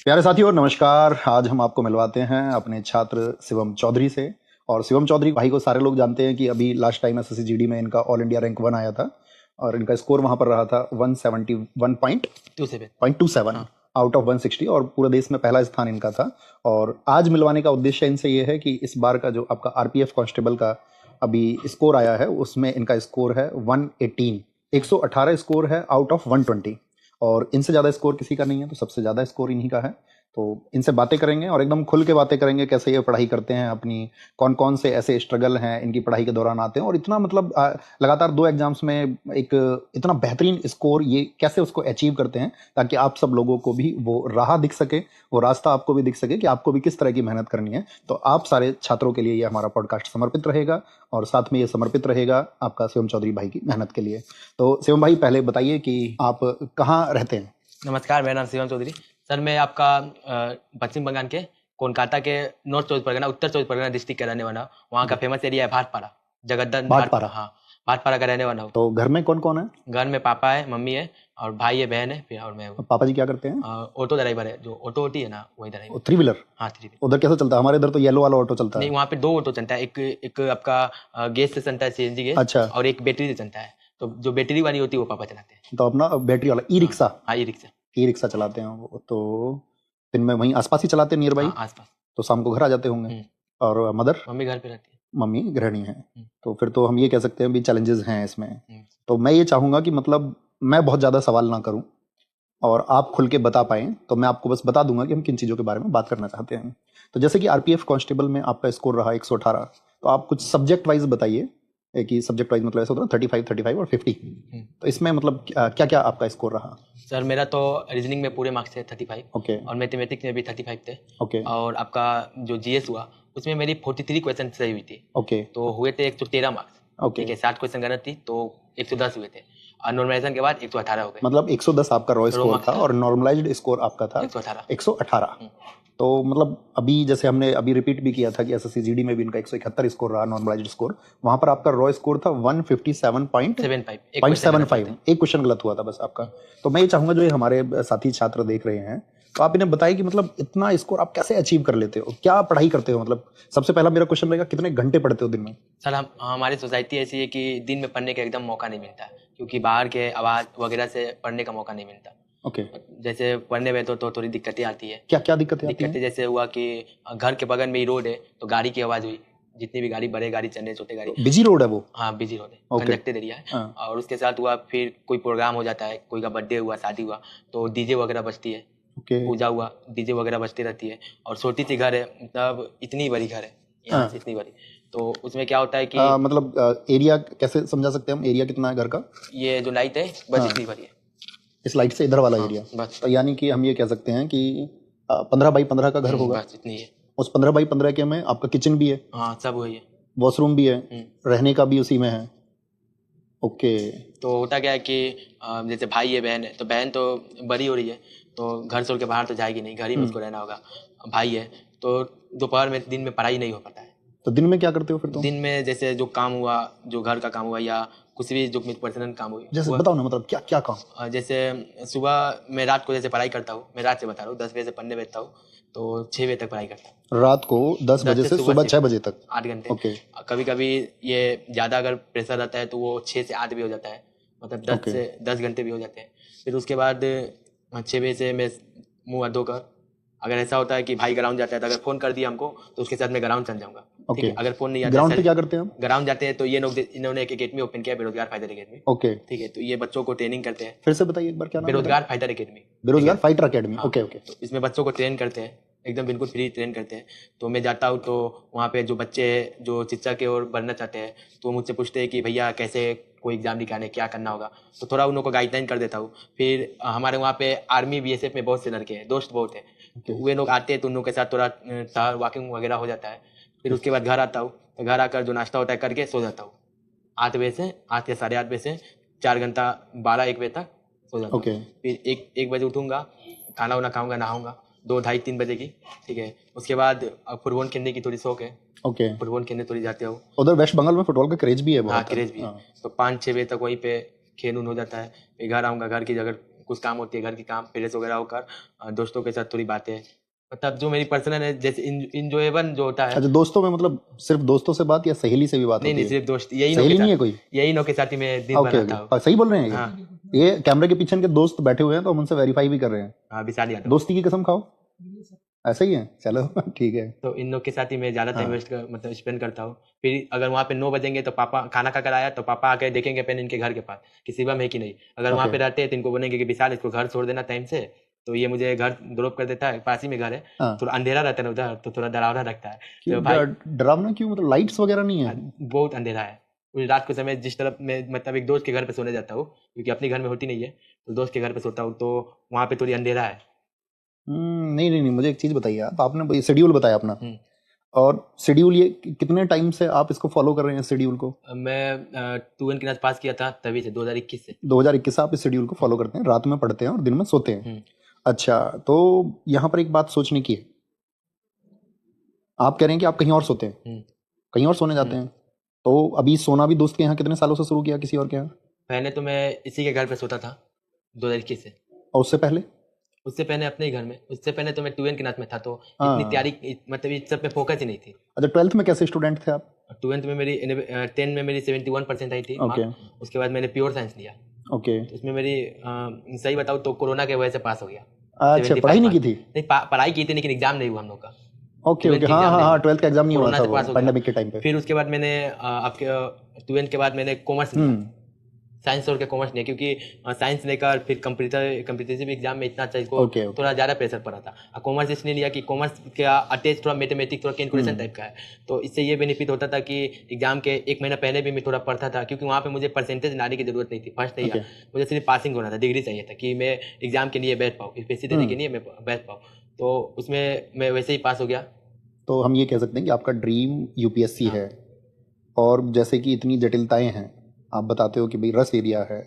प्यारे साथियों नमस्कार। आज हम आपको मिलवाते हैं अपने छात्र शिवम चौधरी से। और शिवम चौधरी भाई को सारे लोग जानते हैं कि अभी लास्ट टाइम एसएससी में इनका ऑल इंडिया रैंक 1 आया था और इनका स्कोर वहां पर रहा था 171.27 आउट ऑफ 160 और पूरे देश में पहला स्थान इनका था। और आज मिलवाने का उद्देश्य इनसे ये है कि इस बार का जो आपका आरपीएफ कांस्टेबल का अभी स्कोर आया है उसमें इनका स्कोर है 118 स्कोर है आउट ऑफ 120 और इनसे ज़्यादा स्कोर किसी का नहीं है, तो सबसे ज़्यादा स्कोर इन्हीं का है। तो इनसे बातें करेंगे और एकदम खुल के बातें करेंगे, कैसे ये पढ़ाई करते हैं, अपनी कौन कौन से ऐसे स्ट्रगल हैं इनकी पढ़ाई के दौरान आते हैं और इतना मतलब लगातार 2 एग्जाम्स में एक इतना बेहतरीन स्कोर ये कैसे उसको अचीव करते हैं, ताकि आप सब लोगों को भी वो राह दिख सके, वो रास्ता आपको भी दिख सके कि आपको भी किस तरह की मेहनत करनी है। तो आप सारे छात्रों के लिए ये हमारा पॉडकास्ट समर्पित रहेगा और साथ में ये समर्पित रहेगा आपका शिवम चौधरी भाई की मेहनत के लिए। तो शिवम भाई पहले बताइए कि आप कहाँ रहते हैं। नमस्कार, मेरा नाम शिवम चौधरी। सर मैं आपका पश्चिम बंगाल के कोलकाता के नॉर्थ चौबीस परगना उत्तर चौबीस परगना डिस्ट्रिक्ट का रहने वाला हूँ। वहाँ का फेमस एरिया है भाटपारा, जगद्दल भाटपारा। हाँ, भाटपारा का रहने वाला हूँ। तो घर में कौन कौन है? घर में पापा है, मम्मी है और भाई है, बहन है, फिर और मैं हूँ। पापा जी क्या करते हैं? ऑटो ड्राइवर है, जो ऑटो होती है ना वही ड्राइवर। 3 व्हीलर? हाँ 3 व्हीलर। उधर कैसा चलता है? हमारे इधर तो येलो वाला ऑटो चलता नहीं, है। वहाँ पे 2 ऑटो चलता है, एक आपका गैस से चलता है, सीएनजी गैस। अच्छा। और एक बैटरी से चलता है। तो जो बैटरी वाली होती है वो पापा चलाते हैं। तो अपना बैटरी वाला ई रिक्शा? हाँ, ई रिक्शा। ई रिक्शा चलाते हैं वो तो दिन में वहीं आसपास ही चलाते हैं, नियर बाई? आसपास। तो शाम को घर आ जाते होंगे। और मदर? मम्मी घर पे रहती है। मम्मी गृहिणी है। तो फिर तो हम ये कह सकते हैं भी चैलेंजेस हैं इसमें। हम्म। तो मैं ये चाहूँगा कि मतलब मैं बहुत ज़्यादा सवाल ना करूँ और आप खुल के बता पाएँ, तो मैं आपको बस बता दूंगा कि हम किन चीज़ों के बारे में बात करना चाहते हैं। तो जैसे कि आरपीएफ कांस्टेबल में आपका स्कोर रहा 118, तो आप कुछ सब्जेक्ट वाइज बताइए कि सब्जेक्ट वाइज मतलब ऐसा होता है 35 और 50। तो इसमें मतलब क्या क्या आपका स्कोर रहा? सर मेरा तो रीजनिंग में पूरे मार्क्स थे 35। ओके। और मैथमेटिक्स में भी 35 थे। ओके। और आपका जो जीएस हुआ उसमें मेरी 43 क्वेश्चन सही हुई थी। ओके। तो हुए थे 113 मार्क्स। ओके। ठीक है, 60 क्वेश्चन गलत थी तो 110 हुए थे और नॉर्मलाइजेशन के बाद 118 हो गए। मतलब 110 आपका रॉ स्कोर था और नॉर्मलाइज्ड स्कोर आपका था 118। तो मतलब अभी जैसे हमने अभी रिपीट भी किया था कि एसएससी में भी इनका 171 स्कोर रहा नॉर्मलाइज्ड स्कोर, वहां पर आपका रॉ स्कोर था 157.75। एक क्वेश्चन गलत हुआ था बस आपका। तो मैं ये चाहूंगा जो ये हमारे साथी छात्र देख रहे हैं, तो आप इन्हें बताइए कि मतलब इतना स्कोर आप कैसे अचीव कर लेते हो, क्या पढ़ाई करते हो? मतलब सबसे पहला मेरा क्वेश्चन रहेगा, कितने घंटे पढ़ते हो दिन में? सर हमारी सोसाइटी ऐसी है कि दिन में पढ़ने का एकदम मौका नहीं मिलता, क्योंकि बाहर के आवाज वगैरह से पढ़ने का मौका नहीं मिलता। ओके। जैसे पढ़ने में तो थोड़ी दिक्कतें आती है। क्या क्या दिक्कतें आती हैं? दिक्कतें जैसे हुआ कि घर के बगल में ही रोड है, तो गाड़ी की आवाज हुई, जितनी भी गाड़ी, बड़े गाड़ी चलने, छोटे गाड़ी। बिजी रोड है वो? हाँ बिजी रोड है, Okay. कंजक्टेड एरिया है। हाँ। और उसके साथ हुआ फिर कोई प्रोग्राम हो जाता है, कोई का बर्थडे हुआ, शादी हुआ, तो डीजे वगैरह बजती है। ओके। पूजा हुआ, डीजे वगैरह बजती रहती है। और छोटी सी घर है, मतलब इतनी बड़ी घर है, यहाँ से इतनी बड़ी। तो उसमें क्या होता है कि मतलब एरिया कैसे समझा सकते हैं हम? एरिया कितना है घर का? ये जो लाइट है बस इतनी बड़ी है। इस लाइट से इधर वाला एरिया बस। तो यानी कि हम ये कह सकते हैं कि 15 बाई 15 का घर होगा। बस इतनी है। उस 15 बाई 15 के में आपका किचन भी है? हाँ सब वही है। वॉशरूम भी है? रहने का भी उसी में है? ओके। तो होता क्या है कि जैसे भाई है, बहन है, तो बहन तो बड़ी हो रही है तो घर छोड़ के बाहर तो जाएगी नहीं, घर ही में उसको रहना होगा। भाई है तो दोपहर में, दिन में पढ़ाई नहीं हो पाता है। तो दिन में क्या करते हो फिर तुम? दिन में जैसे जो काम हुआ, जो घर का काम हुआ या कुछ भी जो पर्सनल काम हुई, जैसे बताओ ना, मतलब क्या क्या काम? जैसे सुबह मैं रात को जैसे पढ़ाई करता हूँ, मैं रात से बता रहा हूँ, 10 बजे से पढ़ने बैठता हूँ तो 6 बजे तक पढ़ाई करता हूँ। रात को 10 बजे से सुबह 6 बजे तक? 8 घंटे। ओके। कभी कभी ये ज़्यादा अगर प्रेशर रहता है तो वो 6 से 8 भी हो जाता है, मतलब 10 से 10 घंटे भी हो जाते हैं। फिर उसके बाद 6 बजे से मैं मुँह हाथ धोकर, अगर ऐसा होता है कि भाई ग्राउंड जाता है तो अगर फोन कर दिया हमको तो उसके साथ मैं ग्राउंड चल जाऊंगा। ठीक है, अगर फोन नहीं आता, ग्राउंड पे क्या करते हैं हम? ग्राउंड जाते हैं तो ये लोग, इन्होंने एक एकेडमी ओपन किया, बेरोजगार फाइटर एकेडमी। ओके। ठीक है, तो ये बच्चों को ट्रेनिंग करते हैं। फिर से बताइए एक बार, क्या नाम है? बेरोजगार फाइटर एकेडमी। बेरोजगार फाइटर एकेडमी। Okay okay. तो इसमें बच्चों को ट्रेन करते हैं, एकदम बिल्कुल फ्री ट्रेन करते हैं। तो मैं जाता हूँ तो वहाँ पे जो बच्चे जो शिक्षा की ओर बढ़ना चाहते हैं तो मुझसे पूछते हैं कि भैया कैसे कोई एग्जाम निकालने, क्या करना होगा, तो थोड़ा उन लोगों को गाइडलाइन कर देता हूँ। फिर हमारे वहाँ पे आर्मी बीएसएफ में बहुत से लड़के हैं, दोस्त बहुत है, तो वे लोग आते हैं तो उन लोगों के साथ थोड़ा वॉकिंग वगैरह हो जाता है। फिर उसके बाद घर आता हूँ, तो घर आकर जो नाश्ता होता है करके सो जाता हूँ। 8 बजे से 8 या 8:30 बजे से 4 घंटा 12-1 बजे तक सो जाता हूँ। फिर 1 बजे उठूँगा, खाना वाना खाऊंगा, नहाऊंगा 2, 2:30, 3 बजे की। ठीक है, उसके बाद फुटबॉल खेलने की थोड़ी शौक है। ओके। फुटबॉल खेलने थोड़ी जाते हो। उधर वेस्ट बंगाल में फुटबॉल का क्रेज भी है बहुत। हाँ क्रेज भी है। तो 5-6 बजे तक वहीं पे खेल हो जाता है। फिर घर आऊँगा, घर की अगर कुछ काम होती है घर की काम, प्रेस वगैरह होकर दोस्तों के साथ थोड़ी बातें, मतलब जो मेरी पर्सनल है, जैसे इंजॉयबल जो होता है। अच्छा, दोस्तों में मतलब सिर्फ दोस्तों से बात या सहेली से भी बात नहीं होती नहीं, है? सिर्फ दोस्त, यही सहेली नहीं है कोई? यही नो के साथ ही मैं दिन भर ओके रहता हूँ। ओके, सही बोल रहे हैं हाँ ये कैमरे के पीछे इनके दोस्त बैठे हुए हैं तो हम उनसे वेरीफाई भी कर रहे हैं। हाँ, विशाल यादव। दोस्ती की कसम खाओ, ऐसा ही है, चलो ठीक है। तो इन लोग के साथ ही मैं ज़्यादा टाइम हाँ। वेस्ट मतलब स्पेंड करता हूँ। फिर अगर वहाँ पे 9 बजेंगे तो पापा खाना खा कर आया तो पापा आके देखेंगे पहले इनके घर के पास कि शिवम है कि नहीं। अगर वहाँ ओके। पे रहते हैं तो इनको बोलेंगे कि विशाल इसको घर छोड़ देना टाइम से, तो ये मुझे घर ड्रॉप कर देता है, पास ही में घर है। हाँ, थोड़ा अंधेरा रहता है ना उधर, तो थोड़ा डरावना लगता है। क्यों तो भाई डरावना क्यों, मतलब लाइट्स वगैरह नहीं है? बहुत अंधेरा है। उस रात के समय जिस तरफ मैं मतलब एक दोस्त के घर पे सोने जाता हूँ, क्योंकि अपने घर में होती नहीं है, तो दोस्त के घर पे सोता हूँ, तो वहाँ पे थोड़ी अंधेरा है। नहीं नहीं नहीं, मुझे एक चीज बताइए आप, आपने शेड्यूल बताया अपना, हम्म। और शेड्यूल ये कितने टाइम से आप इसको फॉलो कर रहे हैं शेड्यूल को? मैं 2N क्लास पास किया था तभी से, 2021 से। 2021 से आप इस शेड्यूल को फॉलो करते हैं, रात में पढ़ते हैं और दिन में सोते हैं। अच्छा, तो यहाँ पर एक बात सोचने की है, आप कह रहे हैं कि आप कहीं और सोते हैं, कहीं और सोने जाते हैं, तो अभी सोना भी दोस्त के यहाँ कितने सालों से शुरू किया, किसी और के यहाँ? पहले तो मैं इसी के घर पे सोता था 2021 से। और उससे पहले? उससे पहले अपने ही घर में। उससे पहले तो मैं 2N क्लास में था, तो हाँ। इतनी तैयारी मतलब इस सब पे फोकस ही नहीं थी। अच्छा, 12th में कैसे स्टूडेंट थे आप? 12th में मेरी 10 में मेरी 71% आई थी ओके mark। उसके बाद मैंने प्योर साइंस लिया, ओके। तो इसमें मेरी सही बताऊँ तो कोरोना के वजह से पास हो गया। अच्छा, 75 पढ़ाई नहीं की mark। थी? नहीं, पढ़ाई की थी लेकिन एग्जाम नहीं हुआ हम लोग का। ओके 12th ओके, की हाँ एग्जाम हाँ नहीं हाँ, हुआ। 12th का एग्जाम नहीं हुआ कोरोना था से वो पास हो गया। पैंडेमिक के टाइम पे। फिर उसके बाद मैंने आपके 2N के बाद मैंने कॉमर्स लिया, साइंस छोड़ के कॉमर्स लिया, क्योंकि साइंस लेकर फिर कम्पिटिटिव एग्जाम में इतना अच्छा इसको ओके, ओके। थोड़ा ज़्यादा प्रेशर पड़ा था। और कॉमर्स इसलिए लिया कि कॉमर्स का अटैच थोड़ा मैथमेटिक्स, थोड़ा कैलकुलेशन टाइप का है, तो इससे ये बेनिफिट होता था कि एग्जाम के 1 महीना पहले भी मैं थोड़ा पढ़ता था, क्योंकि वहाँ पे मुझे परसेंटेज लाने की जरूरत नहीं थी, फर्स्ट नहीं ओके। मुझे सिर्फ पासिंग होना था, डिग्री चाहिए था कि मैं एग्जाम के लिए बैठ पाऊँ, यूपीएससी देने के लिए मैं बैठ पाऊँ। तो उसमें मैं वैसे ही पास हो गया। तो हम ये कह सकते हैं कि आपका ड्रीम यूपीएससी है, और जैसे कि इतनी जटिलताएं हैं, आप बताते हो कि भाई रस एरिया है,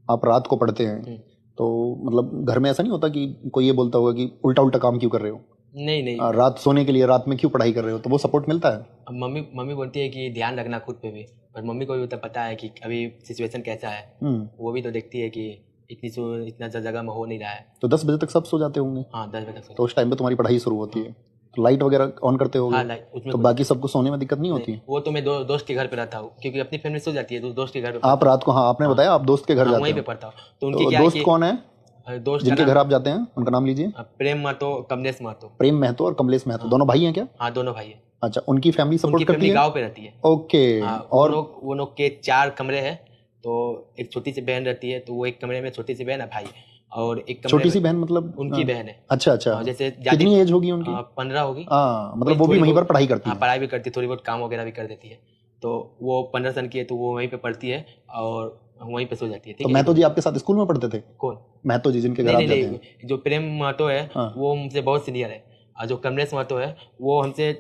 आप रात को पढ़ते हैं, तो मतलब घर में ऐसा नहीं होता कि कोई ये बोलता होगा कि उल्टा उल्टा काम क्यों कर रहे हो? नहीं नहीं, रात सोने के लिए रात में क्यों पढ़ाई कर रहे हो, तो वो सपोर्ट मिलता है? अब मम्मी बोलती है कि ध्यान रखना खुद पे भी, पर मम्मी को भी तो पता है कि अभी सिचुएशन कैसा है, वो भी तो देखती है कि इतना जगह में हो नहीं रहा है। तो 10 बजे तक सब सो जाते होंगे? हाँ, 10 बजे तक तो उस टाइम पे तुम्हारी पढ़ाई शुरू होती है, तो लाइट वगैरह ऑन करते होगे? हाँ, लाइट उसमें तो बाकी सबको सोने में दिक्कत नहीं होती? वो तो मैं दोस्त के घर पे रहता हूँ, क्योंकि अपनी फैमिली सो जाती है, तो दोस्त के घर पे आप रात को, हाँ आपने बताया आप दोस्त के घर जाते वहीं पे हो, पढ़ता हूँ। तो उनकी तो क्या है दोस्त कि कौन है दोस्त जिनके घर आप जाते हैं, उनका नाम लीजिए। प्रेम महतो, कमलेश महतो। प्रेम महतो और कमलेश महतो, दोनों भाई हैं क्या? हाँ, दोनों भाई है। अच्छा, उनकी फैमिली उनकी सपोर्ट करती फैमिली है? गाँव पे रहती है। ओके। और वो लोग के 4 कमरे हैं, तो एक छोटी सी बहन रहती है, तो वो एक कमरे में छोटी सी बहन है भाई, और एक कमरे छोटी सी में बहन मतलब? उनकी बहन है। अच्छा अच्छा, जैसे कितनी एज होगी उनकी? 15 होगी। हाँ, मतलब वो भी वहीं पर पढ़ाई करती है? पढ़ाई भी करती है, थोड़ी बहुत काम वगैरह भी कर देती है। तो वो 15 साल की है, तो वो वहीं पे पढ़ती है और वहीं पे सो जाती है। तो महतो जी आपके साथ स्कूल में पढ़ते थे? कौन? महतो जी जिनके घर आप जाते हैं? जो प्रेम महतो है वो हमसे बहुत सीनियर है, और जो कमलेश महतो है वो हमसे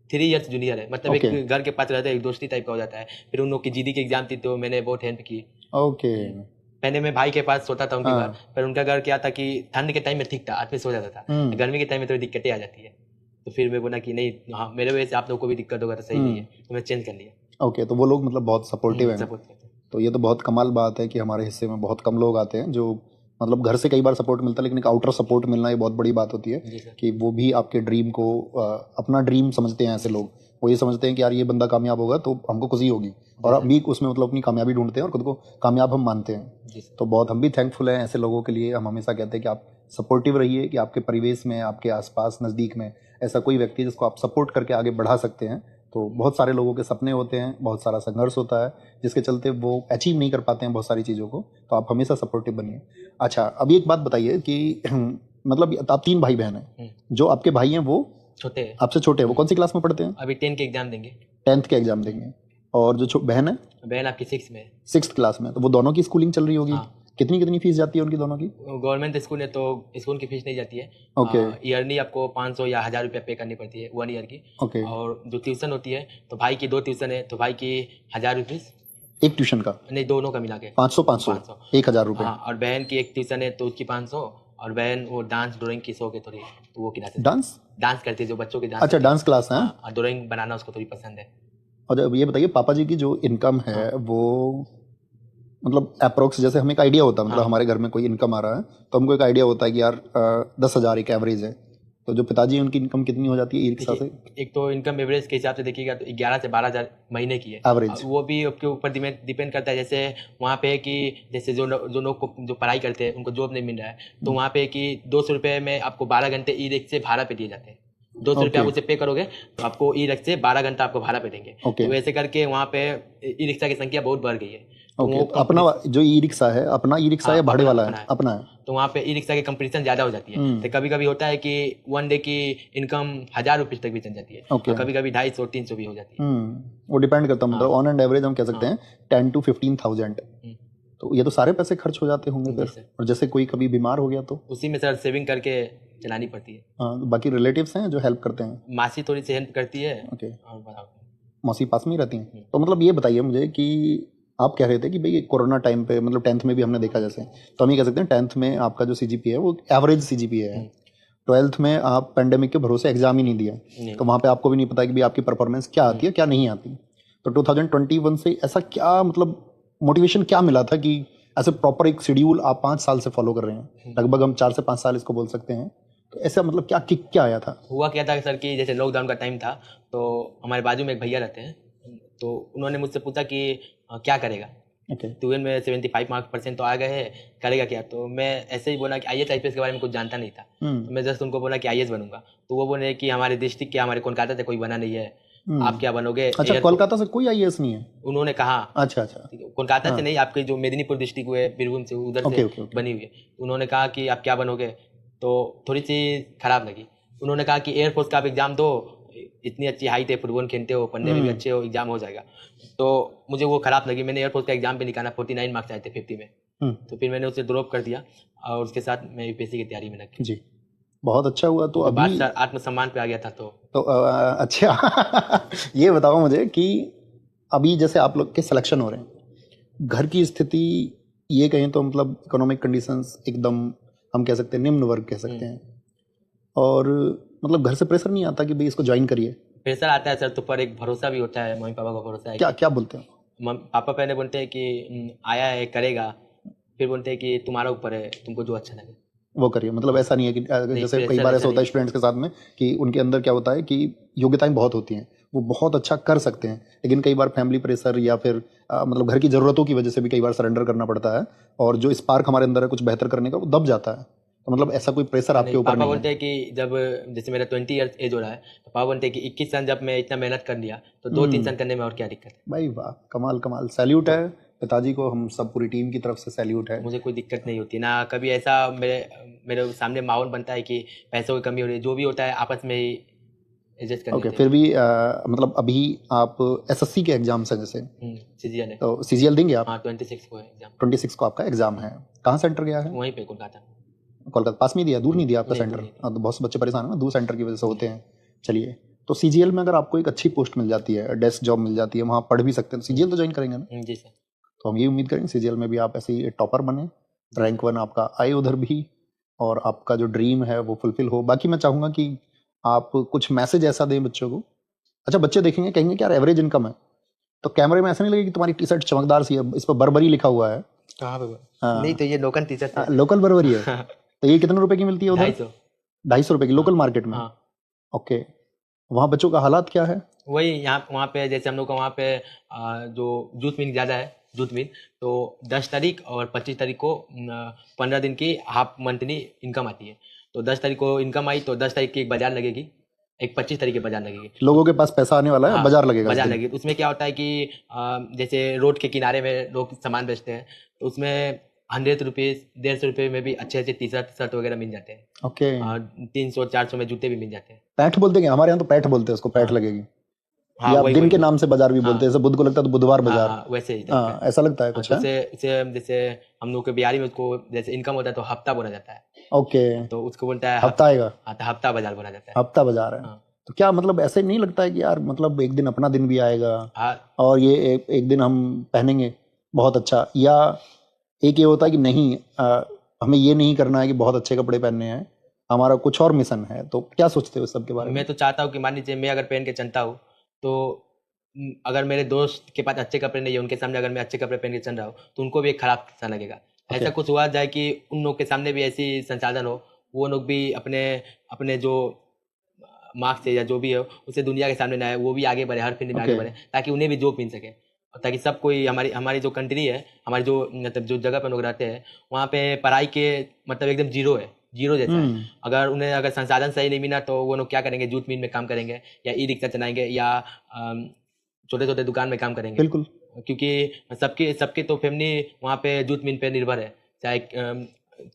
3 इयर्स जूनियर है, मतलब एक घर के पास रहता है, एक दोस्ती टाइप का हो जाता है। फिर उन लोग की जीडी की एग्जाम थी, तो मैंने बहुत हेल्प की। ओके। पहले मैं भाई के पास सोता था उनके घर, पर उनका घर क्या था कि ठंड के टाइम में ठीक था, आदमी सो जाता था, गर्मी के टाइम में थोड़ी दिक्कतें आ जाती है, तो फिर मैं बोला कि नहीं, हाँ मेरे वजह से आप लोग को भी दिक्कत होगा तो सही नहीं है, तो मैं चेंज कर लिया। ओके, तो वो लोग मतलब बहुत सपोर्टिव हैं। तो ये तो बहुत कमाल बात है कि हमारे हिस्से में बहुत कम लोग आते हैं जो मतलब घर से कई बार सपोर्ट मिलता है, लेकिन एक आउटर सपोर्ट मिलना ये बहुत बड़ी बात होती है कि वो भी आपके ड्रीम को अपना ड्रीम समझते हैं। ऐसे लोग वो ये समझते हैं कि यार ये बंदा कामयाब होगा तो हमको खुशी होगी, और हम भी उसमें मतलब अपनी कामयाबी ढूंढते हैं और खुद को कामयाब हम मानते हैं। तो बहुत हम भी थैंकफुल हैं ऐसे लोगों के लिए। हम हमेशा कहते हैं कि आप सपोर्टिव रहिए, कि आपके परिवेश में, आपके आसपास नज़दीक में ऐसा कोई व्यक्ति जिसको आप सपोर्ट करके आगे बढ़ा सकते हैं। तो बहुत सारे लोगों के सपने होते हैं, बहुत सारा संघर्ष होता है जिसके चलते वो अचीव नहीं कर पाते हैं बहुत सारी चीज़ों को, तो आप हमेशा सपोर्टिव बनिए। अच्छा, अभी एक बात बताइए कि मतलब आप 3 भाई बहन हैं, जो आपके भाई हैं वो छोटे हैं, आपसे छोटे हैं, वो कौन सी क्लास में पढ़ते हैं? अभी 10 के एग्जाम देंगे। 10th के एग्जाम देंगे। और जो बहन है? बहन आपकी 6 में है। 6th क्लास में। तो वो दोनों की स्कूलिंग चल रही होगी? कितनी कितनी फीस जाती है उनकी दोनों की? गवर्नमेंट स्कूल है तो स्कूल की फीस नहीं जाती है। ओके। ईयरली आपको 500 या 1000 रुपया पे करनी पड़ती है 1 ईयर की। ओके। और जो ट्यूशन होती है, तो भाई की 2 ट्यूशन है, तो भाई की 1000 रुपये एक ट्यूशन का? नहीं, दोनों का मिला के 500 1000 रुपये। हाँ, और बहन की एक ट्यूशन है तो उसकी 500, और बहन वो डांस ड्राइंग की शौक है थोड़ी, तो वो क्लास डांस करती है, जो बच्चों के डांस। अच्छा, डांस क्लास है। और ड्राइंग बनाना उसको थोड़ी पसंद है। और ये बताइए पापा जी की जो इनकम है वो मतलब अप्रोक्स, जैसे हमें एक आइडिया होता है, मतलब हाँ। हमारे घर में कोई इनकम आ रहा है तो हमको एक आइडिया होता है कि यार 10,000 एक एवरेज है, तो जो पिताजी हैं उनकी इनकम कितनी हो जाती है ई रिक्शा से देखिए, एक तो इनकम एवरेज के हिसाब से देखिएगा तो 11 से 12 हज़ार महीने की है। एवरेज? वो भी आपके ऊपर डिपेंड करता है। जैसे वहाँ पे है कि जैसे जो लोग को जो पढ़ाई करते हैं उनको जॉब नहीं मिल रहा है, तो वहाँ पे है कि 200 रुपये में आपको 12 घंटे ई रिक्शे भाड़ा पे दिए जाते हैं। 200 रुपये आप ओके उसे पे करोगे तो आपको ई रिक्शे 12 घंटा आपको भाड़ा पे देंगे। ओके तो ऐसे करके वहाँ पे ई रिक्शा की संख्या बहुत बढ़ गई है। तो ओके। वो तो अपना जो ई रिक्शा है, अपना ई रिक्शा हाँ, या भाड़े अपना वाला अपना है? है। अपना है। तो वहाँ पे ई रिक्शा की कंपटीशन ज़्यादा हो जाती है। तो कभी कभी होता है कि वन डे की इनकम 1,000 रुपये तक भी चल जाती है, ओके। और कभी कभी 250-300 भी हो जाती है। वो डिपेंड करता है, मतलब हाँ ऑन एंड एवरेज हम कह सकते हाँ। हैं 10 to 15,000। हम्म, तो ये तो सारे पैसे खर्च हो जाते होंगे जी फिर। सर। और जैसे कोई कभी बीमार हो गया तो उसी में सर सेविंग करके चलानी पड़ती है। बाकी रिलेटिव्स हैं जो हेल्प करते हैं? मासी थोड़ी सी हेल्प करती है ओके। और बताओ। मौसी पास में ही रहती हैं? तो मतलब ये बताइए मुझे कि आप कह रहे थे कि भाई कोरोना टाइम पे, मतलब 10th में भी हमने देखा, जैसे तो हम ये कह सकते हैं 10th में आपका जो सीजीपीए है वो एवरेज सीजीपीए है। 12th में आप पेंडेमिक के भरोसे एग्जाम ही नहीं दिया, नहीं। तो वहाँ पे आपको भी नहीं पता कि भाई आपकी परफॉर्मेंस क्या आती है क्या नहीं आती। तो 2021 से ऐसा क्या, मतलब मोटिवेशन क्या मिला था कि ऐसे प्रॉपर एक शेड्यूल आप 5 साल से फॉलो कर रहे हैं, लगभग हम 4 से 5 साल इसको बोल सकते हैं, तो ऐसा मतलब क्या किक क्या आया था? हुआ क्या था सर कि जैसे लॉकडाउन का टाइम था, तो हमारे बाजू में एक भैया रहते हैं, तो उन्होंने मुझसे पूछा कि क्या करेगा। ओके 12 में 75% तो आ गए हैं, करेगा क्या। तो मैं ऐसे ही बोला कि IAS IPS के बारे में कुछ जानता नहीं था। तो मैं जस्ट उनको बोला कि IAS बनूंगा। तो वो बोले कि हमारे डिस्ट्रिक्ट के, हमारे कोलकाता से कोई बना नहीं है, आप क्या बनोगे। अच्छा, कोलकाता से कोई आईएएस नहीं है? उन्होंने कहा अच्छा अच्छा। कोलकाता से नहीं, आपके जो मेदिनीपुर डिस्ट्रिक्ट हुए बीरभूम से, उधर ओके से ओके ओके। बनी हुई है। उन्होंने कहा कि आप क्या बनोगे, तो थोड़ी सी खराब लगी। उन्होंने कहा कि एयरफोर्स का आप एग्जाम दो, इतनी अच्छी हाइट है, फुटबॉल खेलते हो, पढ़ने में भी अच्छे हो, एग्जाम हो जाएगा। तो मुझे वो खराब लगी। मैंने एयरफोर्स का एग्जाम भी निकाला, 49 मार्क्स आए थे 50 में। तो फिर मैंने उसे ड्रॉप कर दिया और उसके साथ मैं यूपीएससी की तैयारी में लग गया। जी, बहुत अच्छा हुआ। तो बात अभी सर आत्मसम्मान पे आ गया था। तो अच्छा ये बताओ मुझे कि अभी जैसे आप लोग के सिलेक्शन हो रहे हैं, घर की स्थिति ये कहें तो मतलब इकोनॉमिक कंडीशंस एकदम, हम कह सकते हैं निम्न वर्ग कह सकते हैं, और मतलब घर से प्रेशर नहीं आता कि भाई इसको ज्वाइन करिए? प्रेशर आता है सर, तो पर एक भरोसा भी होता है, मम्मी पापा का भरोसा है। क्या क्या बोलते हैं? पापा पहले बोलते हैं कि आया है करेगा, फिर बोलते हैं कि तुम्हारा ऊपर है, तुमको जो अच्छा लगे वो करिए। मतलब ऐसा नहीं है कि जैसे कई बार ऐसा होता है स्टूडेंट्स के साथ में कि उनके अंदर क्या होता है कि योग्यताएं बहुत होती हैं, वो बहुत अच्छा कर सकते हैं, लेकिन कई बार फैमिली प्रेशर या फिर मतलब घर की ज़रूरतों की वजह से भी कई बार सरेंडर करना पड़ता है, और जो स्पार्क हमारे अंदर है कुछ बेहतर करने का वो दब जाता है। तो मतलब ऐसा कोई प्रेशर आपके ऊपर पापा नहीं बोलते है? हैं कि जब जैसे मेरा 20 ईयर्स एज हो रहा है, तो पापा बोलते हैं कि 21 सन जब मैं इतना मेहनत कर लिया, तो 2-3 सन करने में और क्या दिक्कत है। भाई वाह, कमाल कमाल, सैल्यूट है पिताजी को, हम सब पूरी टीम की तरफ से सैल्यूट है। मुझे कोई दिक्कत नहीं होती ना, कभी ऐसा मेरे सामने माहौल बनता है कि पैसों की कमी हो रही है। जो भी होता है आपस में ही एडजस्ट कर ओके, लेते फिर भी मतलब अभी आप एसएससी के एग्जाम्स हैं जैसे, हैं। सीजीएल है। तो सीजीएल देंगे आप? हाँ 26 को है एग्जाम। 26 को आपका एग्जाम है। कहाँ सेंटर गया है? वहीं पे कोलकाता। कोलकाता पास में ही दिया, दूर नहीं दिया आपका नहीं, सेंटर? दूर नहीं। हाँ, तो बहुत से बच्चे परेशान है ना, दूर सेंटर की वजह से होते हैं। चलिए, तो सीजीएल में अगर आपको एक अच्छी पोस्ट मिल जाती है, डेस्क जॉब मिल जाती है, वहाँ पढ़ भी सकते हैं, तो सीजीएल तो ज्वाइन करेंगे ना? जी सर। तो हम ये उम्मीद करेंगे सीजीएल में भी आप ऐसे ही टॉपर बने, रैंक 1 आपका आए उधर भी, और आपका जो ड्रीम है वो फुलफिल हो। बाकी मैं चाहूँगा कि आप कुछ मैसेज ऐसा दें बच्चों को। अच्छा, बच्चे देखेंगे कहेंगे कि यार एवरेज इनकम है, तो कैमरे में ऐसा नहीं लगेगा कि तुम्हारी टी शर्ट चमकदार सी है, इस पर बर्बरी लिखा हुआ है? कहाँ पे? हाँ। नहीं, तो ये लोकल टी शर्ट है। लोकल बर्बरी है? तो ये कितने रुपए की मिलती है उधर? 250। 250 रुपए की लोकल मार्केट में? हाँ। ओके, वहाँ बच्चों का हालात क्या है? वही यहाँ वहाँ पे जैसे हम लोग का वहाँ पे जो जूट मिल ज़्यादा है, जूट मिल, तो 10 तारीख और 25 तारीख को 15 दिन की हाफ मंथली इनकम आती है। तो 10 तारीख को इनकम आई तो 10 तारीख की एक बाजार लगेगी, एक 25 तारीख की बाजार लगेगी। लोगों के पास पैसा आने वाला है, हाँ, बाजार लगेगा बाजार इस दिन। लगेगी। उसमें क्या होता है कि जैसे रोड के किनारे में लोग सामान बेचते हैं, तो उसमें 100 रुपीज़ 150 रुपये में भी अच्छे अच्छे टी शर्ट वगैरह मिल जाते हैं। ओके, 300-400 में जूते भी मिल जाते हैं। पैठ बोलते हैं, हमारे यहाँ तो पैठ बोलते हैं उसको, पैठ लगेगी। हाँ, या वही दिन वही के नाम से बाजार भी बोलते हैं, जैसे बुध को लगता है तो बुधवार बाजार। हाँ, वैसे ही हाँ, ऐसा लगता है कुछ तो है? उसे जैसे हम लोग के बिहारी में उसको जैसे इनकम होता है तो हफ्ता बोला जाता है, ओके, तो उसको बोलता है हफ्ता आएगा, हाँ, तो हफ्ता बाजार बोला जाता है। हफ्ता बाजार है। हाँ। तो क्या मतलब ऐसे नहीं लगता है कि यार मतलब एक दिन अपना दिन भी आएगा, हाँ, और ये एक दिन हम पहनेंगे बहुत अच्छा, या एक ये होता है कि नहीं हमें ये नहीं करना है कि बहुत अच्छे कपड़े पहनने हैं, हमारा कुछ और मिशन है? तो क्या सोचते हो इस सब के बारे में? मैं तो चाहता हूँ कि मान लीजिए मैं अगर पहन के चलता हूँ तो अगर मेरे दोस्त के पास अच्छे कपड़े नहीं है, उनके सामने अगर मैं अच्छे कपड़े पहन के चल रहा हूँ तो उनको भी एक खराब सा लगेगा। ऐसा कुछ हुआ जाए कि उन लोग के सामने भी ऐसी संसाधन हो, वो लोग भी अपने अपने जो मार्क्स से या जो भी है उसे दुनिया के सामने ना आए, वो भी आगे बढ़े, हर फील्ड में आगे Okay. बढ़े, ताकि उन्हें भी जॉब मिल सके, और ताकि सब कोई हमारी हमारी जो कंट्री है, हमारी जो मतलब जो जगह पर लोग रहते हैं वहाँ पे पढ़ाई के मतलब एकदम जीरो है, जीरो जैसा है। अगर उन्हें अगर संसाधन सही नहीं मिला तो वो लोग क्या करेंगे, जूट मिल में काम करेंगे या ई रिक्शा चलाएंगे या छोटे छोटे दुकान में काम करेंगे। बिल्कुल। क्योंकि सबके सबके तो फैमिली वहाँ पे जूट मिल पे निर्भर है, चाहे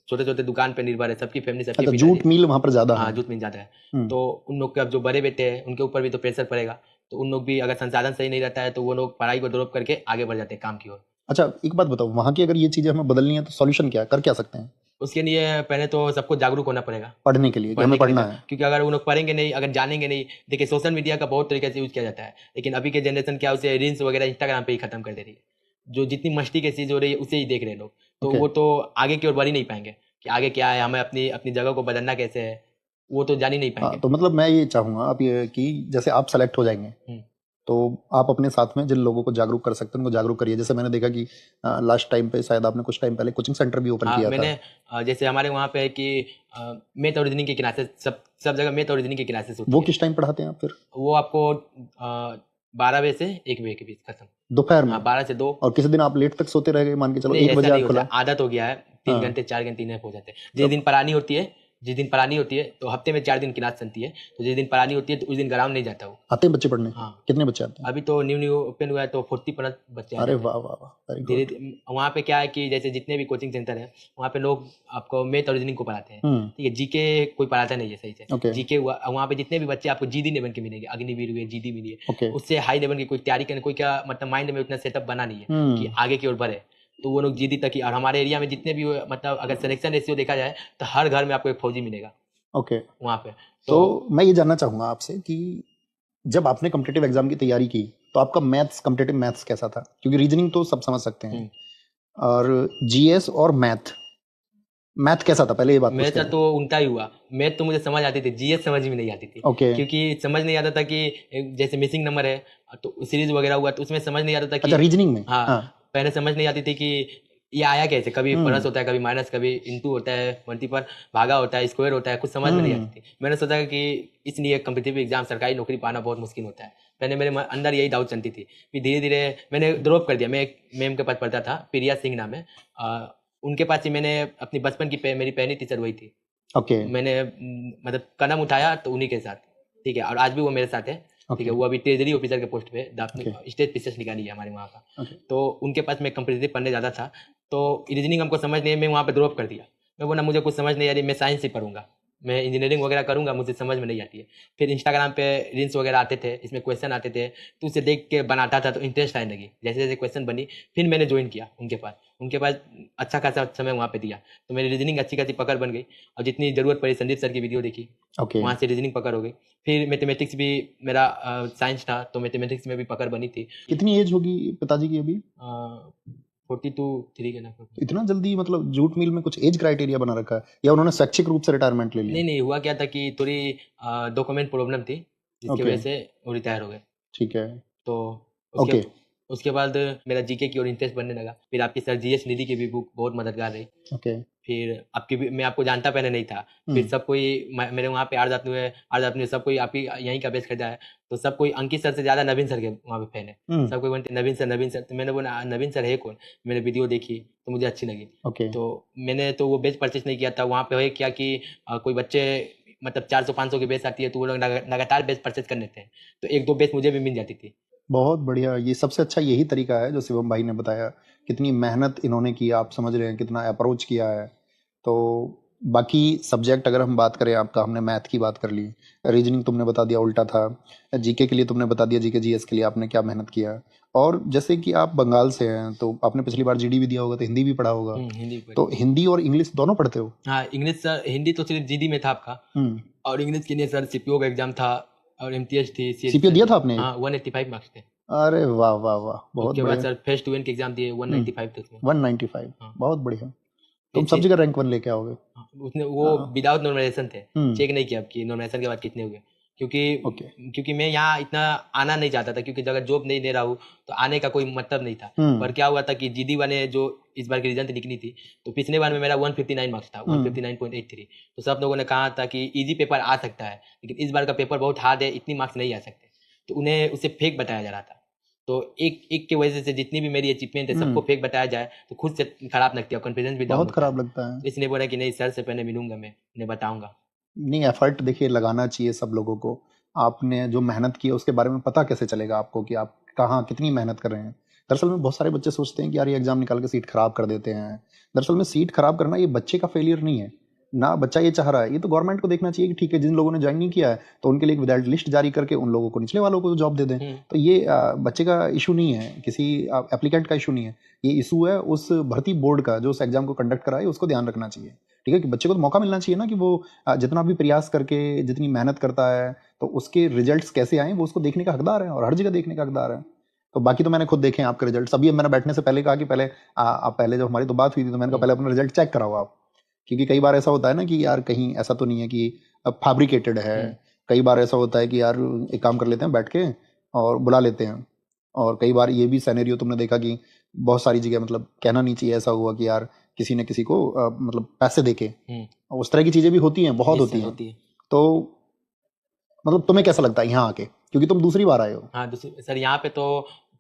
छोटे छोटे दुकान पे निर्भर है, सबकी फैमिली सबकी अच्छा, जूट मिल वहाँ पर ज्यादा हाँ है। जूट मिल जाता है। तो उन लोग के अब जो बड़े बेटे हैं उनके ऊपर भी तो प्रेशर पड़ेगा, तो उन लोग भी अगर संसाधन सही नहीं रहता है तो वो लोग पढ़ाई को ड्रॉप करके आगे बढ़ जाते हैं काम की ओर। अच्छा, एक बात बताओ, वहाँ की अगर ये चीजें हमें बदलनी है तो सॉल्यूशन क्या है, कर क्या सकते हैं उसके लिए पहले तो सबको जागरूक होना पड़ेगा पढ़ने के लिए कि हमें पढ़ना है? क्योंकि अगर वो लोग पढ़ेंगे नहीं, अगर जानेंगे नहीं, देखिए सोशल मीडिया का बहुत तरीके से यूज किया जाता है, लेकिन अभी के जनरेशन क्या उसे रील्स वगैरह इंस्टाग्राम पे ही खत्म कर दे रही है। जो जितनी मस्ती की चीज हो रही है उसे ही देख रहे हैं लोग, तो Okay. वो तो आगे की ओर बढ़ ही नहीं पाएंगे कि आगे क्या है, हमें अपनी अपनी जगह को बदलना कैसे है, वो तो जान ही नहीं हाँ, पाएंगे। तो मतलब मैं ये चाहूंगा आप ये कि जैसे आप सेलेक्ट हो जाएंगे तो आप अपने साथ में जिन लोगों को जागरूक कर सकते हैं उनको जागरूक करिए। जैसे मैंने देखा कि लास्ट टाइम पे शायद आपने कुछ टाइम पहले कोचिंग सेंटर भी ओपन किया मैंने था। जैसे हमारे वहाँ पे है कि मैथ और रीजनिंग के क्लासेस सब सब जगह मैथ और रीजनिंग के क्लासेस होती वो है। किस टाइम पढ़ाते हैं आप फिर? वो आपको 12 बजे से 1 बजे के बीच खत्म। दोपहर में? 12 से 2। और किसी दिन आप लेट तक सोते रह गए, मान के चलो नहीं 1 ऐसा बजे नहीं आँख होता, खुला? आदत हो गया है, 3 घंटे 4 घंटे इन्हें हो जाते हैं। जिस दिन पढ़ानी होती है, जिस दिन पढ़ानी होती है तो हफ्ते में 4 दिन क्लास चलती है, तो जिस दिन पढ़ानी होती है तो उस दिन ग्राउंड नहीं जाता हूँ। आते हैं बच्चे पढ़ने? हाँ। कितने बच्चे आते हैं? अभी तो न्यू न्यू ओपन हुआ है तो 40+ बच्चे आ अरे जाते हैं। वाह वाह वाह, वेरी धीरे गुड। वहाँ पे क्या है कि जैसे जितने भी कोचिंग सेंटर है वहाँ पे लोग आपको मैथ और रीजनिंग को पढ़ाते हैं, ठीक है, जीके कोई पढ़ाता नहीं है सही से। Okay. जीके वहाँ पे जितने भी बच्चे आपको जीडी लेवल के मिलेंगे, अग्निवीर हुए, जीडी मिली है, Okay. उससे हाई लेवल की कोई तैयारी करने, कोई क्या मतलब माइंड में उतना सेटअप बना नहीं है कि आगे की ओर बढ़े, तो वो लोग जीडी तक ही। और हमारे एरिया में जितने भी मतलब अगर सिलेक्शन रेशियो देखा जाए तो हर घर में आपको एक फौजी मिलेगा ओके। वहाँ पे। तो मैं ये जानना चाहूंगा आपसे कि जब आपने कॉम्पिटिटिव एग्जाम की तैयारी की तो आपका मैथ्स, कॉम्पिटिटिव मैथ्स कैसा था? क्योंकि रीजनिंग तो सब समझ सकते हैं, और जीएस और मैथ कैसा था, पहले ये बात मेरे साथ तो उल्टा ही हुआ। मैथ तो मुझे समझ आती थी, जीएस समझ में नहीं आती थी। Okay. क्योंकि समझ नहीं आता था कि जैसे मिसिंग नंबर है तो सीरीज वगैरह हुआ तो उसमें समझ नहीं आता था कि अच्छा, रीजनिंग में? हाँ, पहले समझ नहीं आती थी कि ये आया कैसे, कभी प्लस होता है, कभी माइनस, कभी इंटू होता है, मल्टीपल भागा होता है, स्क्वायर होता है, कुछ समझ में नहीं आती थी। मैंने सोचा कि इसलिए कॉम्पिटिटिव एग्जाम, सरकारी नौकरी पाना बहुत मुश्किल होता है। पहले मेरे अंदर यही डाउट चलती थी, फिर धीरे धीरे मैंने ड्रॉप कर दिया। मैं एक मैम के पास पढ़ता था, प्रिया सिंह नाम है, उनके पास ही मैंने अपनी बचपन की मेरी पहली टीचर वही थी। ओके। मैंने मतलब कदम उठाया तो उन्हीं के साथ, ठीक है, और आज भी वो मेरे साथ है, ठीक है। वो अभी ट्रेजरी ऑफिसर के पोस्ट पे स्टेट पीसीएस निकाली है हमारे वहाँ का। तो उनके पास मैं कंपटीटिव पढ़ने जाता था, तो रीजनिंग हमको समझ नहीं, मैं वहाँ पे ड्रॉप कर दिया। मैं बोला मुझे कुछ समझ नहीं आ रही, मैं साइंस ही पढ़ूंगा, मैं इंजीनियरिंग वगैरह करूंगा, मुझे समझ में नहीं आती है। फिर इंस्टाग्राम पे रील्स वगैरह आते थे, इसमें क्वेश्चन आते थे, तो उसे देख के बनाता था तो इंटरेस्ट आने लगी। जैसे जैसे क्वेश्चन बनी फिर मैंने ज्वाइन किया उनके पास अच्छा खासा समय वहाँ पे दिया, तो मेरी रीजनिंग अच्छी खासी पकड़ बन गई। और जितनी जरूरत पड़ी संदीप सर की वीडियो देखी, वहाँ से रीजनिंग पकड़ हो गई। फिर मैथमेटिक्स भी, मेरा साइंस था तो मैथमेटिक्स में भी पकड़ बनी थी। कितनी एज होगी पिताजी की अभी? 42-3 के ना। इतना जल्दी? मतलब जूट मिल में कुछ एज क्राइटेरिया बना रखा है या उन्होंने शैक्षिक रूप से रिटायरमेंट ले लिया? नहीं, हुआ क्या था कि थोड़ी डॉक्यूमेंट प्रॉब्लम थी जिसकी वजह से वो रिटायर हो गए। ठीक है। तो उसके बाद मेरा जीके की ओर इंटरेस्ट बनने लगा। फिर आपकी सर जीएस निधि की भी बुक बहुत मददगार रही। ओके। फिर आपकी भी, मैं आपको जानता पहले नहीं था, फिर सब कोई मेरे वहाँ पे आर्ज में सब कोई आप ही यहीं का बेस खरीदा है, तो सब कोई अंकित सर से ज्यादा नवीन सर के वहाँ पे फैन है। सब कोई बोलते नवीन सर। तो मैंने बोला नवीन सर है कौन? मैंने वीडियो देखी तो मुझे अच्छी लगी। तो मैंने तो वो बेच परचेस नहीं किया था। वहाँ पे क्या कि कोई बच्चे मतलब 400-500 की बेस आती है तो वो लोग लगातार बेस परचेस करने थे, तो 1-2 बेस मुझे भी मिल जाती थी। बहुत बढ़िया। ये सबसे अच्छा यही तरीका है जो शिवम भाई ने बताया, कितनी मेहनत इन्होंने की, आप समझ रहे हैं कितना अप्रोच किया है। तो बाकी सब्जेक्ट अगर हम बात करें, आपका हमने मैथ की बात कर ली, रीजनिंग तुमने बता दिया उल्टा था, जीके के लिए तुमने बता दिया, जीके जीएस के लिए आपने क्या मेहनत किया। और जैसे कि आप बंगाल से हैं तो आपने पिछली बार जीडी भी दिया होगा तो हिंदी भी पढ़ा होगा। तो हिंदी और इंग्लिश दोनों पढ़ते हो? हाँ, इंग्लिश सर, हिंदी तो सिर्फ जीडी में था आपका, और इंग्लिश के लिए सर सीपीओ का एग्जाम था और एमटीएस थी। सीपीओ दिया था आपने? हाँ, 185 मार्क्स थे। अरे वाह वाह वाह, बहुत बढ़िया। सर फेस टू एन के एग्जाम दिए, 195 थे उसमें। 195, बहुत बढ़िया। तुम सब जगह रैंक 1 लेके आओगे। उसने वो विदाउट नॉर्मलाइजेशन थे, चेक नहीं किया आपकी नॉर्मलाइजेशन के बाद कितने हुए। क्योंकि ओके। क्योंकि मैं यहाँ इतना आना नहीं चाहता था, क्योंकि अगर जॉब नहीं दे रहा हूँ तो आने का कोई मतलब नहीं था। पर क्या हुआ था कि जीडी वाले जो इस बार की रिजल्ट निकली थी, तो पिछले बार में मेरा 159 मार्क्स था, 159.83। तो सब लोगों ने कहा था कि इजी पेपर आ सकता है, लेकिन इस बार का पेपर बहुत हार्ड है, इतनी मार्क्स नहीं आ सकते। तो उन्हें उसे फेक बताया जा रहा था। तो एक एक की वजह से जितनी भी मेरी अचीवमेंट है सबको फेक बताया जाए तो खुद से खराब लगती है, कॉन्फिडेंस भी डाउन बहुत होता खराब है। लगता है। तो इसलिए बोला कि नहीं, सर से पहले मिलूंगा, मैं उन्हें बताऊंगा। नहीं, एफर्ट देखिए लगाना चाहिए सब लोगों को। आपने जो मेहनत की है उसके बारे में पता कैसे चलेगा आपको कि आप कहाँ कितनी मेहनत कर रहे हैं। दरअसल में बहुत सारे बच्चे सोचते हैं कि यार ये एग्जाम निकाल के सीट खराब कर देते हैं। दरअसल में सीट खराब करना ये बच्चे का फेलियर नहीं है ना, बच्चा ये चाह रहा है। ये तो गवर्नमेंट को देखना चाहिए कि ठीक है, जिन लोगों ने ज्वाइन नहीं किया है तो उनके लिए एक विदाउट लिस्ट जारी करके उन लोगों को, निचले वालों को जॉब दे दें। तो ये बच्चे का इशू नहीं है, किसी एप्लीकेंट का इशू नहीं है। ये इशू है उस भर्ती बोर्ड का जो उस एग्जाम को कंडक्ट कराए, उसको ध्यान रखना चाहिए। ठीक है, कि बच्चे को तो मौका मिलना चाहिए ना कि वो जितना भी प्रयास करके जितनी मेहनत करता है तो उसके रिजल्ट्स कैसे आए वो उसको देखने का हकदार है, और हर जगह देखने का हकदार है। तो बाकी तो मैंने खुद देखे हैं आपके रिजल्ट्स। अभी मैंने बैठने से पहले कहा कि पहले आप पहले जब हमारी तो बात हुई थी तो मैंने कहा पहले अपना रिजल्ट चेक कराओ आप, क्योंकि कई बार ऐसा होता है ना कि यार कहीं ऐसा तो नहीं है कि फैब्रिकेटेड है। कई बार ऐसा होता है कि यार एक काम कर लेते हैं बैठ के और बुला लेते हैं। और कई बार ये भी सिनेरियो तुमने देखा कि बहुत सारी जगह, मतलब कहना नहीं चाहिए, ऐसा हुआ कि यार किसी ने किसी को मतलब पैसे देके, उस तरह की चीजें भी होती हैं, बहुत होती हैं। तो मतलब तुम्हें कैसा लगता है यहाँ आके, क्योंकि तुम दूसरी बार आए हो? हाँ दूसरी सर, यहाँ पे तो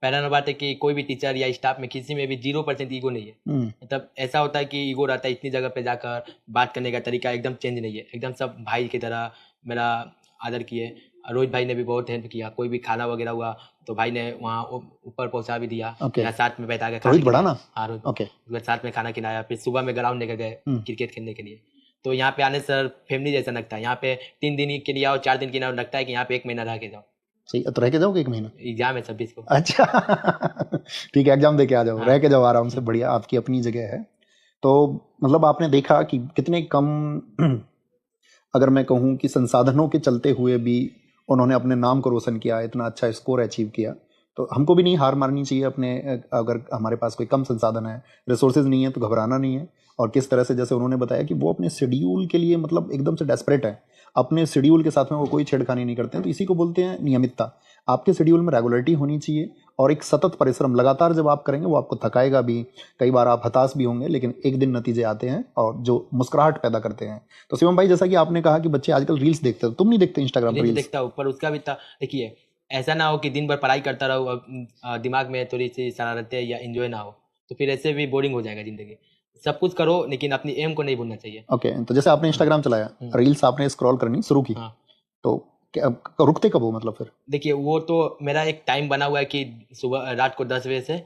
पहला नंबर बात है कि कोई भी टीचर या स्टाफ में किसी में भी 0% ईगो नहीं है। मतलब ऐसा होता है कि ईगो रहता है, इतनी जगह पे जाकर बात करने का तरीका एकदम चेंज नहीं है, एकदम सब भाई की तरह मेरा आदर किए। रोहित भाई ने भी बहुत हेल्प किया, कोई भी खाना वगैरह हुआ तो भाई ने वहाँ ऊपर पहुँचा भी दिया, Okay. या साथ में बैठा के रोहित बड़ा ना? हाँ रोहित, ओके। साथ में खाना खिलाया, फिर सुबह में ग्राउंड लेकर गए क्रिकेट खेलने के लिए। तो यहाँ पे आने सर फैमिली जैसा लगता है। यहाँ पे 3 दिन के लिए आओ, 4 दिन के लिए आओ, लगता है कि यहाँ पे 1 महीना रह के जाओ। सही, तो रह के जाओगे 1 महीना? एग्जाम है 26 को। अच्छा ठीक है, एग्जाम दे के आ जाओ। हाँ। रह के जाओ आराम से, बढ़िया, आपकी अपनी जगह है। तो मतलब आपने देखा कि कितने कम अगर मैं कहूँ कि संसाधनों के चलते हुए भी उन्होंने अपने नाम को रोशन किया, इतना अच्छा स्कोर अचीव किया। तो हमको भी नहीं हार मारनी चाहिए अपने, अगर हमारे पास कोई कम संसाधन है, रिसोर्सेज नहीं है, तो घबराना नहीं है। और किस तरह से, जैसे उन्होंने बताया कि वो अपने शेड्यूल के लिए मतलब एकदम से डेस्परेट है, अपने शेड्यूल के साथ में वो कोई छेड़खानी नहीं करते हैं। तो इसी को बोलते हैं नियमितता। आपके शेड्यूल में रेगुलरिटी होनी चाहिए और एक सतत परिश्रम लगातार जब आप करेंगे वो आपको थकाएगा भी, कई बार आप हताश भी होंगे, लेकिन एक दिन नतीजे आते हैं और जो मुस्कुराहट पैदा करते हैं। तो शिवम भाई, जैसा कि आपने कहा कि बच्चे आजकल रील्स देखते हो, तुम नहीं देखते इंस्टाग्राम पर रील्स? देखता हूँ, पर उसका भी देखिए, ऐसा ना हो कि दिन भर पढ़ाई करता रहो, दिमाग में थोड़ी सी शरारतें या एंजॉय ना हो, तो फिर ऐसे भी बोरिंग हो जाएगा जिंदगी। सब कुछ करो लेकिन अपनी एम को नहीं भूलना चाहिए। ओके, तो जैसे आपने इंस्टाग्राम चलाया, रील्स आपने स्क्रॉल करनी शुरू की, तो रुकते कब हो मतलब फिर? देखिए, वो तो मेरा एक टाइम बना हुआ है कि सुबह रात को 10 बजे से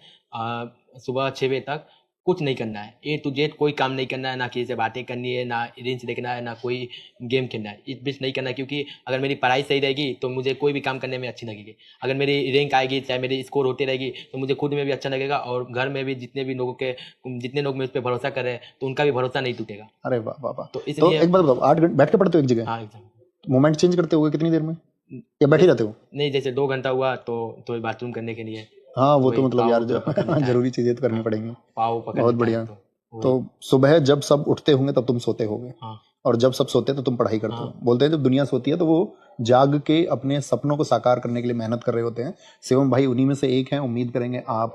सुबह 6 बजे तक कुछ नहीं करना है, ए टू जेड कोई काम नहीं करना है, ना किसी से बातें करनी है, ना रील्स देखना है, ना कोई गेम खेलना है, इस बीच नहीं करना है। क्योंकि अगर मेरी पढ़ाई सही रहेगी तो मुझे कोई भी काम करने में अच्छी लगेगी। अगर मेरी रैंक आएगी, चाहे मेरी स्कोर होती रहेगी, तो मुझे खुद में भी अच्छा लगेगा और घर में भी जितने लोग मेरे पे भरोसा कर रहे हैं तो उनका भी भरोसा नहीं टूटेगा। अरे वाह वाह वाह। तो तो इसलिए एक बात बताओ, 8 घंटे बैठ के पढ़ते हो एक जगह? हाँ एकदम। मोमेंट चेंज करते हो कितनी देर में, या बैठे रहते हो? नहीं, जैसे 2 घंटा हुआ तो बाथरूम करने के लिए, हाँ वो तो मतलब यार पाँव जरूरी चीजें तो करनी पड़ेंगी। पाँव पकड़ बहुत लेता है बढ़िया। तो सुबह जब सब उठते होंगे तब तुम सोते होगे, हाँ। और जब सब सोते हैं तो तुम पढ़ाई करते हो। बोलते हैं जब दुनिया सोती है तो वो जाग के अपने सपनों को साकार करने के लिए मेहनत कर रहे होते हैं। शिवम भाई उन्हीं में से एक हैं। उम्मीद करेंगे आप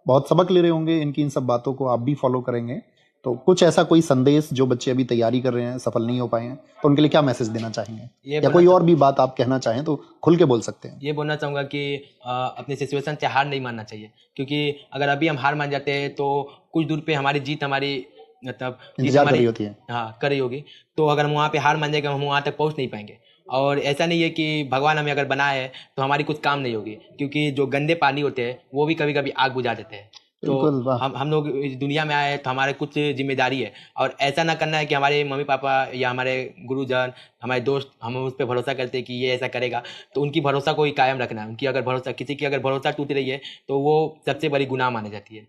बहुत सबक ले रहे होंगे इनकी इन सब बातों को, आप भी फॉलो करेंगे। तो कुछ ऐसा कोई संदेश जो बच्चे अभी तैयारी कर रहे हैं, सफल नहीं हो पाए हैं, तो उनके लिए क्या मैसेज देना चाहेंगे, या कोई और भी बात आप कहना चाहें तो खुल के बोल सकते हैं? ये बोलना चाहूँगा कि अपने सिचुएशन से हार नहीं मानना चाहिए, क्योंकि अगर अभी हम हार मान जाते हैं तो कुछ दूर पे हमारी जीत मतलब इंतजार कर रही होती है। हाँ, कर रही होगी। तो अगर हम वहाँ पे हार मान जाएंगे, हम वहाँ तक पहुँच नहीं पाएंगे। और ऐसा नहीं है कि भगवान हमें अगर बनाए है तो हमारी कुछ काम नहीं होगी, क्योंकि जो गंदे पानी होते हैं वो भी कभी कभी आग बुझा देते हैं। तो हम लोग इस दुनिया में आए हैं तो हमारे कुछ जिम्मेदारी है, और ऐसा ना करना है कि हमारे मम्मी पापा या हमारे गुरुजन, हमारे दोस्त, हम उस पर भरोसा करते हैं कि ये ऐसा करेगा, तो उनकी भरोसा को ही कायम रखना है। उनकी अगर भरोसा, किसी की अगर भरोसा टूट रही है तो वो सबसे बड़ी गुनाह मानी जाती है।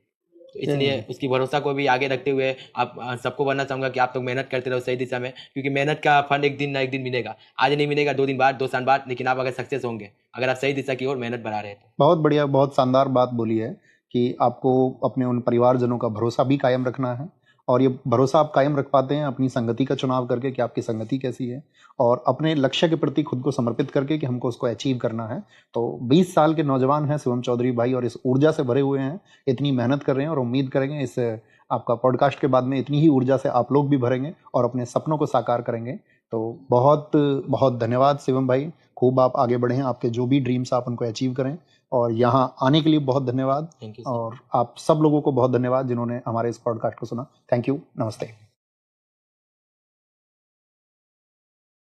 तो इसलिए उसकी भरोसा को भी आगे रखते हुए आप सबको बोलना चाहूँगा कि आप लोग मेहनत करते रहो सही दिशा में, क्योंकि मेहनत का फल एक दिन ना एक दिन मिलेगा। आज नहीं मिलेगा, 2 दिन बाद, 2 साल बाद, लेकिन आप अगर सक्सेस होंगे, अगर आप सही दिशा की ओर मेहनत बढ़ा रहे हैं तो। बहुत बढ़िया, बहुत शानदार बात बोली है कि आपको अपने उन परिवारजनों का भरोसा भी कायम रखना है, और ये भरोसा आप कायम रख पाते हैं अपनी संगति का चुनाव करके कि आपकी संगति कैसी है, और अपने लक्ष्य के प्रति खुद को समर्पित करके कि हमको उसको अचीव करना है। तो 20 साल के नौजवान हैं शिवम चौधरी भाई, और इस ऊर्जा से भरे हुए हैं, इतनी मेहनत कर रहे हैं, और उम्मीद करेंगे इस आपका पॉडकास्ट के बाद में इतनी ही ऊर्जा से आप लोग भी भरेंगे और अपने सपनों को साकार करेंगे। तो बहुत बहुत धन्यवाद शिवम भाई, खूब आप आगे बढ़ें, आपके जो भी ड्रीम्स आप उनको अचीव करें, और यहाँ आने के लिए बहुत धन्यवाद। Thank you. और आप सब लोगों को बहुत धन्यवाद जिन्होंने हमारे इस पॉडकास्ट को सुना। थैंक यू, नमस्ते।